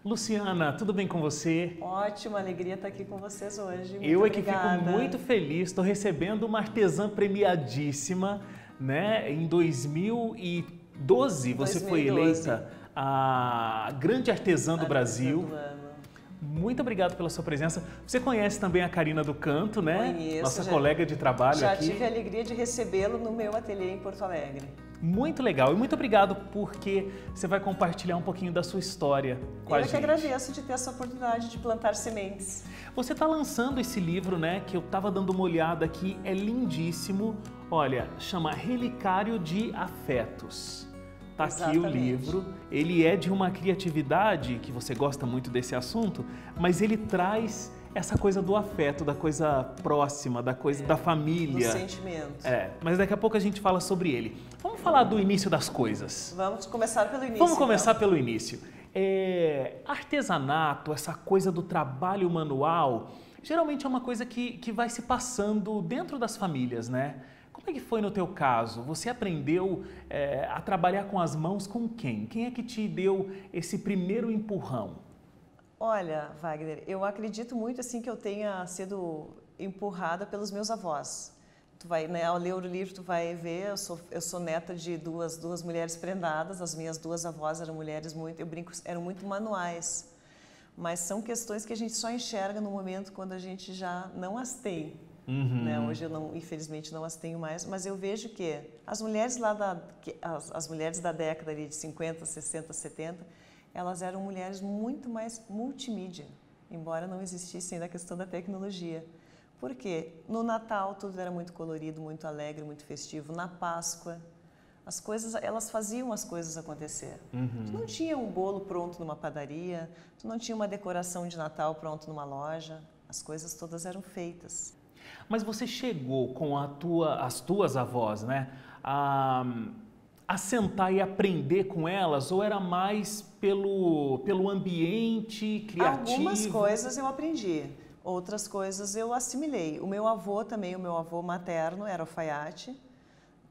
Luciana, tudo bem com você? Ótima, alegria estar aqui com vocês hoje. Muito Eu é que obrigada. fico muito feliz, estou recebendo uma artesã premiadíssima, né? Em 2012 você foi 2012. eleita a grande artesã do Brasil. Do ano. Muito obrigado pela sua presença. Você conhece também a Karina do Canto, né? Conheço, Nossa já- colega de trabalho Já aqui. tive a alegria de recebê-lo no meu ateliê em Porto Alegre. Muito legal e muito obrigado porque você vai compartilhar um pouquinho da sua história com a Eu gente. que agradeço de ter essa oportunidade de plantar sementes. Você está lançando esse livro, né, que eu estava dando uma olhada aqui, é lindíssimo. Olha, chama Relicário de Afetos. Tá aqui o Exatamente. livro. Ele é de uma criatividade, que você gosta muito desse assunto, mas ele traz essa coisa do afeto, da coisa próxima, da coisa da Do família. sentimento. Mas daqui a pouco a gente fala sobre ele. Vamos falar do início das coisas. Vamos começar pelo início. Vamos começar então. pelo início. Artesanato, essa coisa do trabalho manual, geralmente é uma coisa que vai se passando dentro das famílias, né? Como é que foi no teu caso? Você aprendeu a trabalhar com as mãos com quem? Quem é que te deu esse primeiro empurrão? Olha, Wagner, eu acredito muito assim que eu tenha sido empurrada pelos meus avós. Tu vai, né, ao ler o livro, tu vai ver, eu sou neta de duas mulheres prendadas, as minhas duas avós eram mulheres muito, eu brinco, eram muito manuais. Mas são questões que a gente só enxerga no momento quando a gente já não as tem. Né? Hoje eu não, infelizmente não as tenho mais, mas eu vejo que as mulheres as mulheres da década ali de 50, 60, 70, elas eram mulheres muito mais multimídia, embora não existisse ainda a questão da tecnologia. Por quê? No Natal tudo era muito colorido, muito alegre, muito festivo. Na Páscoa, as coisas, elas faziam as coisas acontecer. Tu não tinha um bolo pronto numa padaria, tu não tinha uma decoração de Natal pronto numa loja, as coisas todas eram feitas. Mas você chegou com as tuas avós, né, a sentar e aprender com elas, ou era mais pelo ambiente criativo? Algumas coisas eu aprendi, outras coisas eu assimilei. O meu avô também, o meu avô materno era alfaiate.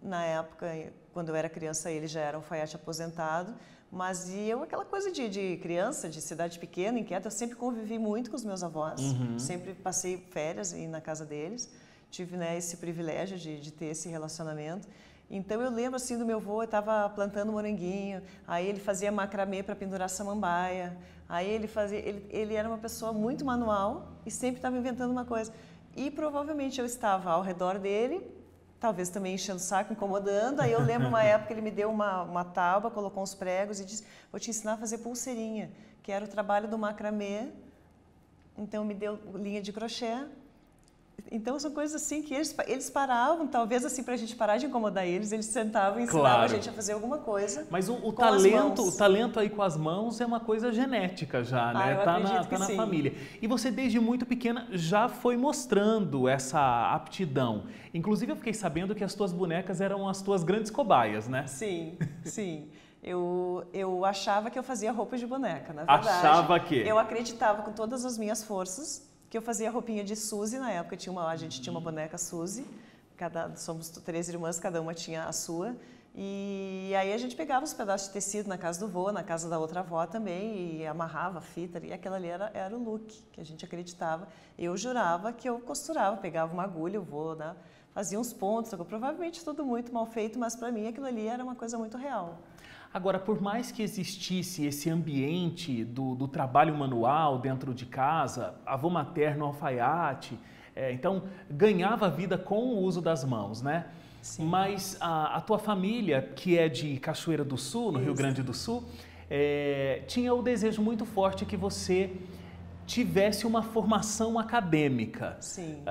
Na época, quando eu era criança, ele já era alfaiate aposentado. Mas aquela coisa de criança, de cidade pequena, inquieta, eu sempre convivi muito com os meus avós. Sempre passei férias na casa deles. Tive, né, esse privilégio de ter esse relacionamento. Então eu lembro assim do meu avô, eu estava plantando moranguinho, aí ele fazia macramê para pendurar samambaia, aí ele era uma pessoa muito manual e sempre estava inventando uma coisa. E provavelmente eu estava ao redor dele, talvez também enchendo o saco, incomodando. Aí eu lembro uma época ele me deu uma tábua, colocou uns pregos e disse: vou te ensinar a fazer pulseirinha, que era o trabalho do macramê. Então me deu linha de crochê. Então são coisas assim que eles paravam, talvez assim para a gente parar de incomodar eles sentavam e ensinavam Claro. a gente a fazer alguma coisa. Mas o com as mãos. talento aí com as mãos é uma coisa genética já, né? Eu Tá acredito que na sim. família. E você desde muito pequena já foi mostrando essa aptidão. Inclusive eu fiquei sabendo que as tuas bonecas eram as tuas grandes cobaias, né? Sim, sim. Eu achava que eu fazia roupa de boneca, na verdade. Achava que? Eu acreditava com todas as minhas forças que eu fazia roupinha de Suzy. Na época a gente tinha uma boneca Suzy, somos 3 irmãs, cada uma tinha a sua. E aí a gente pegava os pedaços de tecido na casa do vô, na casa da outra avó também, e amarrava a fita, e aquela ali era o look que a gente acreditava. Eu jurava que eu costurava, pegava uma agulha, o vô, né, fazia uns pontos, provavelmente tudo muito mal feito, mas para mim aquilo ali era uma coisa muito real. Agora, por mais que existisse esse ambiente do trabalho manual dentro de casa, avô materno, alfaiate, então ganhava vida com o uso das mãos, né? Sim. Mas a tua família, que é de Cachoeira do Sul, no Rio Isso. Grande do Sul, tinha o desejo muito forte que você tivesse uma formação acadêmica. Sim.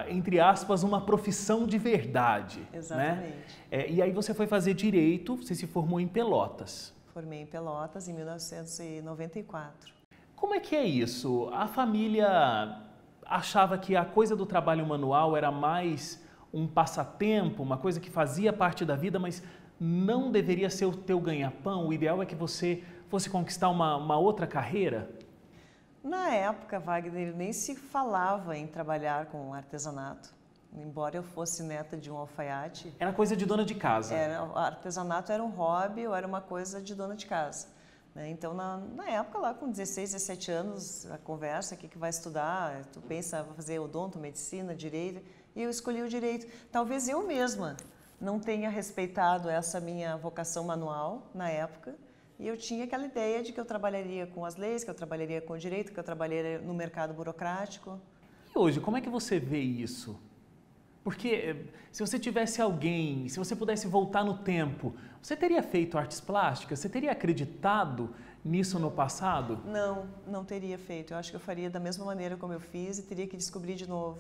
Entre aspas, uma profissão de verdade. Exatamente. Né? E aí você foi fazer Direito, você se formou em Pelotas. Formei em Pelotas em 1994. Como é que é isso? A família achava que a coisa do trabalho manual era mais um passatempo, uma coisa que fazia parte da vida, mas não deveria ser o teu ganha-pão? O ideal é que você fosse conquistar uma outra carreira? Na época, Wagner, nem se falava em trabalhar com artesanato. Embora eu fosse neta de um alfaiate, Era coisa de dona de casa. o artesanato era um hobby ou era uma coisa de dona de casa. né? Então, na época, lá com 16, 17 anos, a conversa, o que vai estudar, tu pensa, vou fazer odonto, medicina, direito, e eu escolhi o direito. Talvez eu mesma não tenha respeitado essa minha vocação manual na época, e eu tinha aquela ideia de que eu trabalharia com as leis, que eu trabalharia com o direito, que eu trabalharia no mercado burocrático. E hoje, como é que você vê isso? Porque se você tivesse alguém, se você pudesse voltar no tempo, você teria feito artes plásticas? Você teria acreditado nisso no passado? Não, não teria feito. Eu acho que eu faria da mesma maneira como eu fiz e teria que descobrir de novo.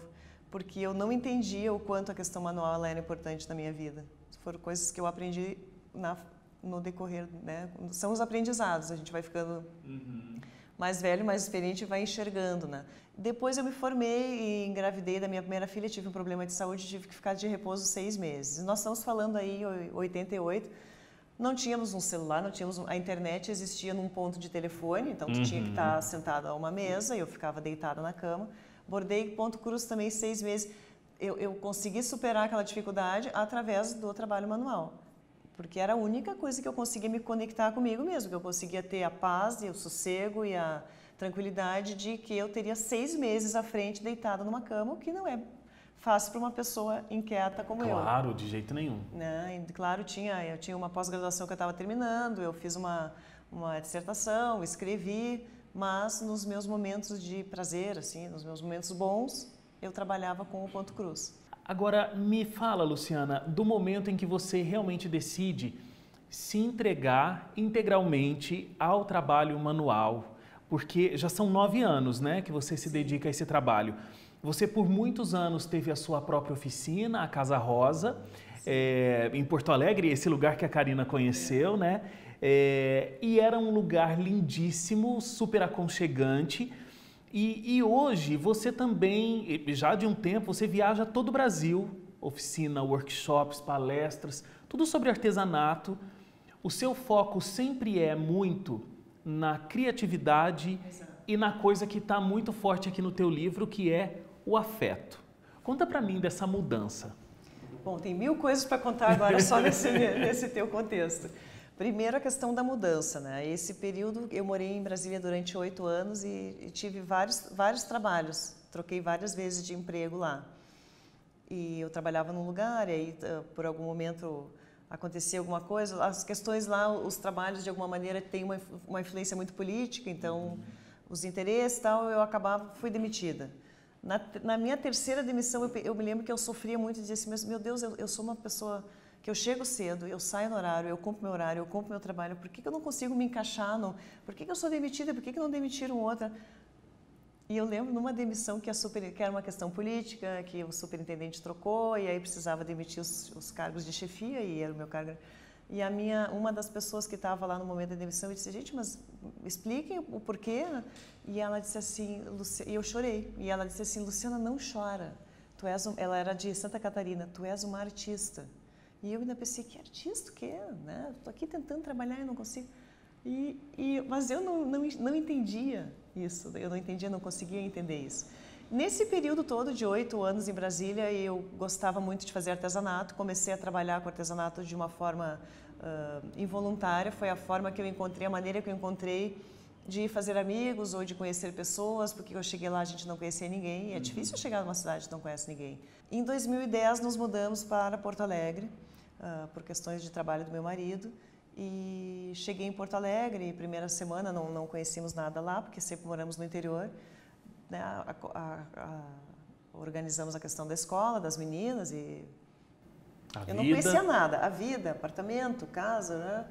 Porque eu não entendia o quanto a questão manual era importante na minha vida. Foram coisas que eu aprendi no decorrer, né? São os aprendizados, a gente vai ficando mais velho, mais experiente e vai enxergando, né? Depois eu me formei e engravidei da minha primeira filha, tive um problema de saúde, tive que ficar de repouso 6 meses. Nós estamos falando aí, 88, não tínhamos um celular, não tínhamos a internet existia num ponto de telefone, então tu tinha que estar sentado a uma mesa, eu ficava deitada na cama. Bordei ponto cruz também 6 meses. Eu consegui superar aquela dificuldade através do trabalho manual, porque era a única coisa que eu conseguia me conectar comigo mesmo, que eu conseguia ter a paz e o sossego e a tranquilidade de que eu teria 6 meses à frente deitada numa cama, o que não é fácil para uma pessoa inquieta como eu. Claro, de jeito nenhum. Né? E, claro, eu tinha uma pós-graduação que eu estava terminando, eu fiz uma dissertação, escrevi, mas nos meus momentos de prazer, assim, nos meus momentos bons, eu trabalhava com o ponto cruz. Agora, me fala, Luciana, do momento em que você realmente decide se entregar integralmente ao trabalho manual, porque já são 9 anos, né, que você se dedica a esse trabalho. Você, por muitos anos, teve a sua própria oficina, a Casa Rosa, em Porto Alegre, esse lugar que a Karina conheceu, né? E era um lugar lindíssimo, super aconchegante. E hoje você também, já de um tempo, você viaja todo o Brasil, oficina, workshops, palestras, tudo sobre artesanato. O seu foco sempre é muito na criatividade e na coisa que está muito forte aqui no teu livro, que é o afeto. Conta para mim dessa mudança. Bom, tem 1000 coisas para contar agora só nesse teu contexto. Primeiro, a questão da mudança, né? Esse período, eu morei em Brasília durante 8 anos e tive vários trabalhos. Troquei várias vezes de emprego lá. E eu trabalhava num lugar, e aí, por algum momento, acontecia alguma coisa. As questões lá, os trabalhos, de alguma maneira, têm uma influência muito política, então, os interesses e tal, fui demitida. Na minha terceira demissão, eu me lembro que eu sofria muito e disse assim, meu Deus, eu sou uma pessoa que eu chego cedo, eu saio no horário, eu cumpro meu horário, eu cumpro meu trabalho, por que eu não consigo me encaixar? Por que eu sou demitida? Por que não demitiram outra? E eu lembro numa demissão que era uma questão política, que o superintendente trocou e aí precisava demitir os cargos de chefia e era o meu cargo. E uma das pessoas que estava lá no momento da demissão, eu disse, gente, mas expliquem o porquê. E ela disse assim, e eu chorei. E ela disse assim, Luciana, não chora. Ela era de Santa Catarina, tu és uma artista. E eu ainda pensei, que artista, o quê? Né? Estou aqui tentando trabalhar e não consigo. Mas eu não entendia isso, eu não entendia, não conseguia entender isso. Nesse período todo de 8 anos em Brasília, eu gostava muito de fazer artesanato, comecei a trabalhar com artesanato de uma forma involuntária, foi a forma que eu encontrei, a maneira que eu encontrei de fazer amigos ou de conhecer pessoas, porque eu cheguei lá, a gente não conhecia ninguém, e é difícil chegar numa cidade que não conhece ninguém. Em 2010, nos mudamos para Porto Alegre, por questões de trabalho do meu marido, e cheguei em Porto Alegre, primeira semana não conhecíamos nada lá, porque sempre moramos no interior, né? Organizamos a questão da escola, das meninas, e eu não conhecia nada, a vida, apartamento, casa, né?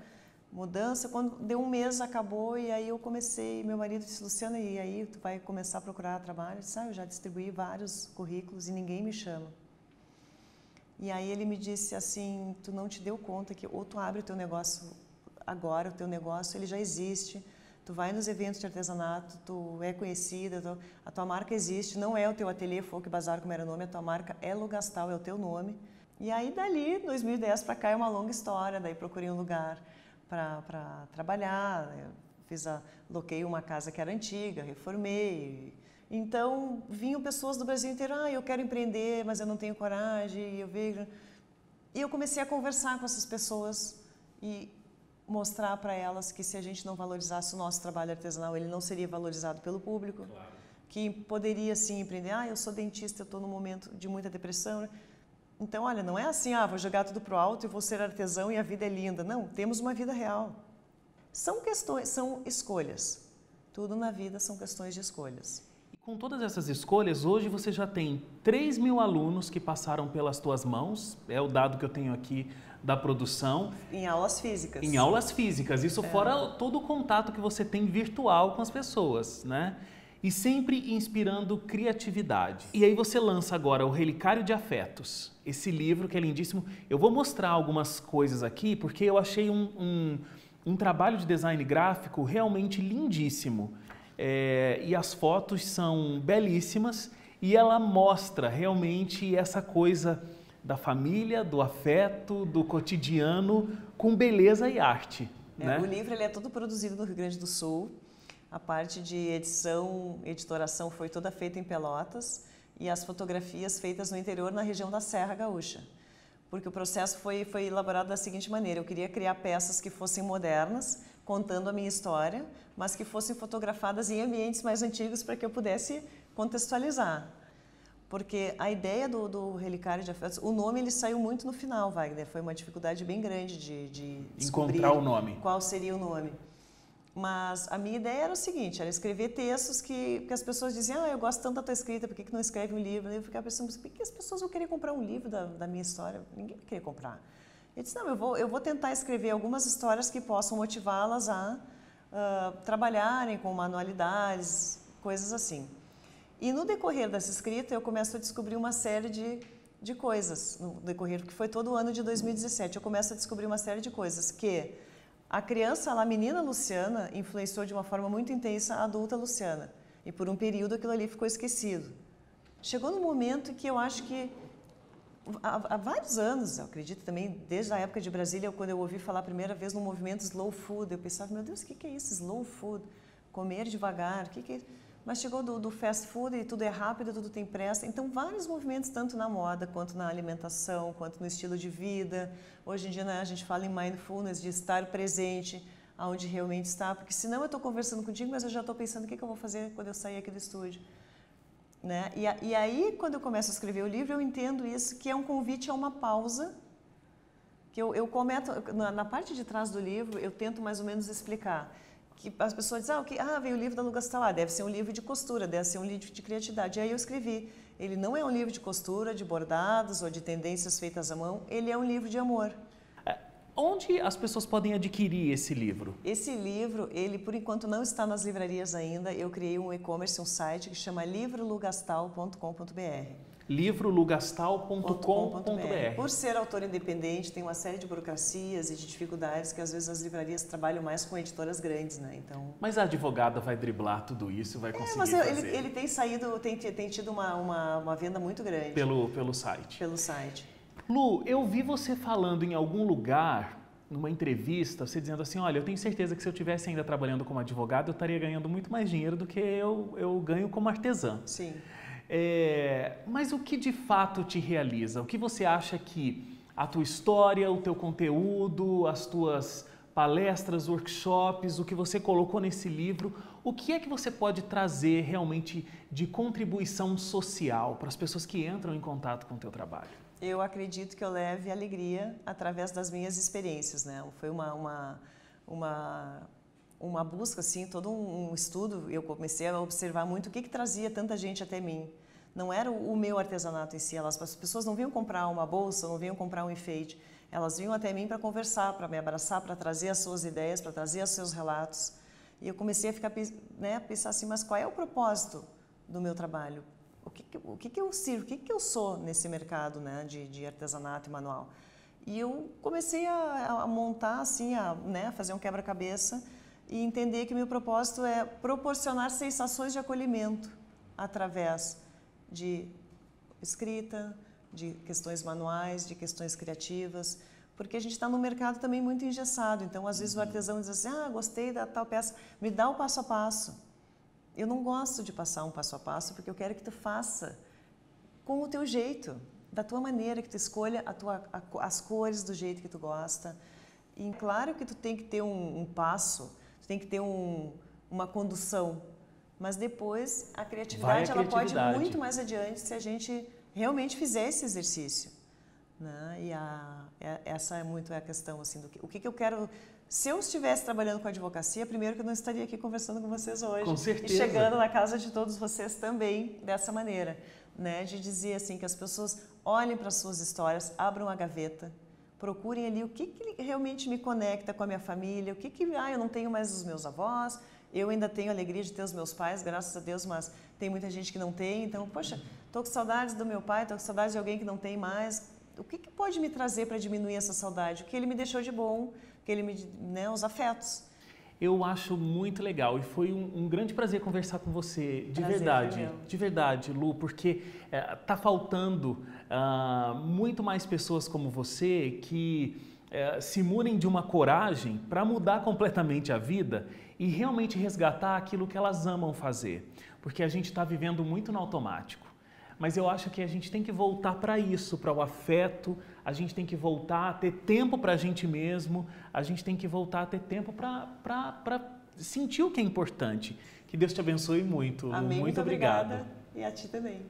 Mudança. Quando deu um mês, acabou, e aí eu comecei, meu marido disse, Luciana, e aí tu vai começar a procurar trabalho? Eu disse, eu já distribuí vários currículos e ninguém me chama. E aí ele me disse assim, tu não te deu conta que ou tu abre o teu negócio agora, o teu negócio ele já existe, tu vai nos eventos de artesanato, tu é conhecida, a tua marca existe, não é o teu ateliê Folk Bazar como era o nome, a tua marca é Lugastal, é o teu nome. E aí dali, 2010 para cá é uma longa história, daí procurei um lugar para trabalhar, loquei uma casa que era antiga, reformei. Então, vinham pessoas do Brasil inteiro, eu quero empreender, mas eu não tenho coragem, E eu comecei a conversar com essas pessoas e mostrar para elas que se a gente não valorizasse o nosso trabalho artesanal, ele não seria valorizado pelo público. Claro. Que poderia sim empreender. Eu sou dentista, eu estou num momento de muita depressão. Então, olha, não é assim, vou jogar tudo pro alto e vou ser artesão e a vida é linda. Não, temos uma vida real. São questões, são escolhas. Tudo na vida são questões de escolhas. E com todas essas escolhas, hoje você já tem 3.000 alunos que passaram pelas tuas mãos, é o dado que eu tenho aqui da produção. Em aulas físicas. Em aulas físicas, isso fora todo o contato que você tem virtual com as pessoas, né? E sempre inspirando criatividade. E aí você lança agora o Relicário de Afetos, esse livro que é lindíssimo. Eu vou mostrar algumas coisas aqui, porque eu achei um trabalho de design gráfico realmente lindíssimo. E as fotos são belíssimas e ela mostra realmente essa coisa da família, do afeto, do cotidiano, com beleza e arte. Né? O livro ele é todo produzido no Rio Grande do Sul. A parte de edição, editoração foi toda feita em Pelotas e as fotografias feitas no interior, na região da Serra Gaúcha. Porque o processo foi elaborado da seguinte maneira: eu queria criar peças que fossem modernas, contando a minha história, mas que fossem fotografadas em ambientes mais antigos para que eu pudesse contextualizar. Porque a ideia do Relicário de Afetos, o nome ele saiu muito no final, Wagner. Foi uma dificuldade bem grande de descobrir encontrar o nome. Qual seria o nome. Mas a minha ideia era o seguinte, era escrever textos que as pessoas diziam, eu gosto tanto da tua escrita, por que não escreve um livro? Eu ficava pensando, por que as pessoas vão querer comprar um livro da minha história? Ninguém vai querer comprar. Eu disse, não, eu vou tentar escrever algumas histórias que possam motivá-las a trabalharem com manualidades, coisas assim. E no decorrer dessa escrita, eu começo a descobrir uma série de coisas, no decorrer, porque foi todo o ano de 2017, eu começo a descobrir uma série de coisas que a criança, a menina Luciana, influenciou de uma forma muito intensa a adulta Luciana. E por um período aquilo ali ficou esquecido. Chegou no momento em que eu acho que, há vários anos, eu acredito também, desde a época de Brasília, quando eu ouvi falar a primeira vez no movimento Slow Food, eu pensava, meu Deus, o que é isso, Slow Food? Comer devagar, o que é isso? Mas chegou do fast food e tudo é rápido, tudo tem pressa. Então, vários movimentos, tanto na moda, quanto na alimentação, quanto no estilo de vida. Hoje em dia, né, a gente fala em mindfulness, de estar presente onde realmente está. Porque senão eu estou conversando contigo, mas eu já estou pensando o que eu vou fazer quando eu sair aqui do estúdio. Né? E aí, quando eu começo a escrever o livro, eu entendo isso, que é um convite a uma pausa. Que eu cometo, na parte de trás do livro, eu tento mais ou menos explicar. Que as pessoas dizem, veio o livro da Lu Gastalá, deve ser um livro de costura, deve ser um livro de criatividade. E aí eu escrevi, ele não é um livro de costura, de bordados ou de tendências feitas à mão, ele é um livro de amor. Onde as pessoas podem adquirir esse livro? Esse livro, ele por enquanto não está nas livrarias ainda, eu criei um e-commerce, um site que chama livrolugastal.com.br. livrolugastal.com.br. Por ser autor independente, tem uma série de burocracias e de dificuldades que às vezes as livrarias trabalham mais com editoras grandes, né? Então... Mas a advogada vai driblar tudo isso, vai conseguir mas fazer. Ele tem saído, tem tido uma venda muito grande. Pelo site. Pelo site. Lu, eu vi você falando em algum lugar, numa entrevista, você dizendo assim, olha, eu tenho certeza que se eu estivesse ainda trabalhando como advogado, eu estaria ganhando muito mais dinheiro do que eu ganho como artesã. Sim. Mas o que de fato te realiza? O que você acha que a tua história, o teu conteúdo, as tuas palestras, workshops, o que você colocou nesse livro, o que é que você pode trazer realmente de contribuição social para as pessoas que entram em contato com o teu trabalho? Eu acredito que eu leve alegria através das minhas experiências, né? Foi uma busca, assim, todo um estudo, eu comecei a observar muito o que trazia tanta gente até mim. Não era o meu artesanato em si, as pessoas não vinham comprar uma bolsa, não vinham comprar um enfeite, elas vinham até mim para conversar, para me abraçar, para trazer as suas ideias, para trazer os seus relatos. E eu comecei a ficar, né, a pensar assim, mas qual é o propósito do meu trabalho? O que eu sirvo, o que eu sou nesse mercado, né, de artesanato e manual? E eu comecei a montar, assim, né, fazer um quebra-cabeça e entender que meu propósito é proporcionar sensações de acolhimento através de escrita, de questões manuais, de questões criativas, porque a gente está num mercado também muito engessado. Então, às vezes o artesão diz assim, gostei da tal peça, me dá o passo a passo. Eu não gosto de passar um passo a passo, porque eu quero que tu faça com o teu jeito, da tua maneira, que tu escolha as cores do jeito que tu gosta. E claro que tu tem que ter um passo, tu tem que ter uma condução, mas depois a criatividade, ela pode ir muito mais adiante se a gente realmente fizer esse exercício, né? E essa é muito a questão, assim, o que eu quero. Se eu estivesse trabalhando com advocacia, primeiro que eu não estaria aqui conversando com vocês hoje. Com certeza. E chegando na casa de todos vocês também dessa maneira, né? De dizer assim que as pessoas olhem para as suas histórias, abram a gaveta, procurem ali o que realmente me conecta com a minha família, eu não tenho mais os meus avós, eu ainda tenho a alegria de ter os meus pais, graças a Deus, mas tem muita gente que não tem, então, poxa, estou com saudades do meu pai, estou com saudades de alguém que não tem mais. O que pode me trazer para diminuir essa saudade? O que ele me deixou de bom, né, os afetos. Eu acho muito legal e foi um grande prazer conversar com você, de verdade, Lu, porque tá faltando muito mais pessoas como você que se munem de uma coragem para mudar completamente a vida e realmente resgatar aquilo que elas amam fazer, porque a gente está vivendo muito no automático. Mas eu acho que a gente tem que voltar para isso, para o afeto, a gente tem que voltar a ter tempo para a gente mesmo, a gente tem que voltar a ter tempo para sentir o que é importante. Que Deus te abençoe muito. Amém, muito obrigado. Obrigada. E a ti também.